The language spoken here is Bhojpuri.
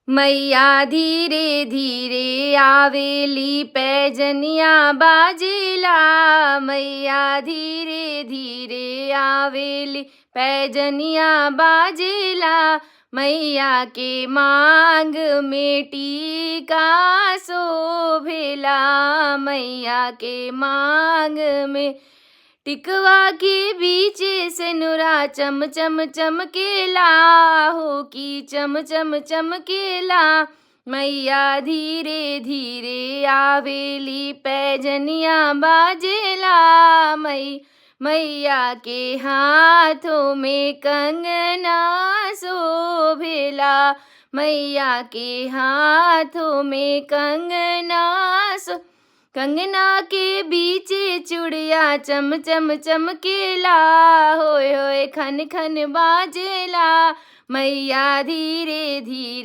मैया धीरे धीरे आवेली पैजनिया बाजेला। मैया धीरे धीरे आवेली पैजनिया बाजेला। मैया के मांग में टीका शोभेला। मैया के मांग में टिकवा के बीच से नुरा चम चम चमकेला हो कि चम चम चमकेला। मैया धीरे धीरे आवेली पैजनिया बाजेला। मैया के हाथों में कंगना शोभेला। मैया के हाथों में कंगना के बीच चूड़िया चम चम चमकेला। होय होय खन खन बाजेला। मैया धीरे धीरे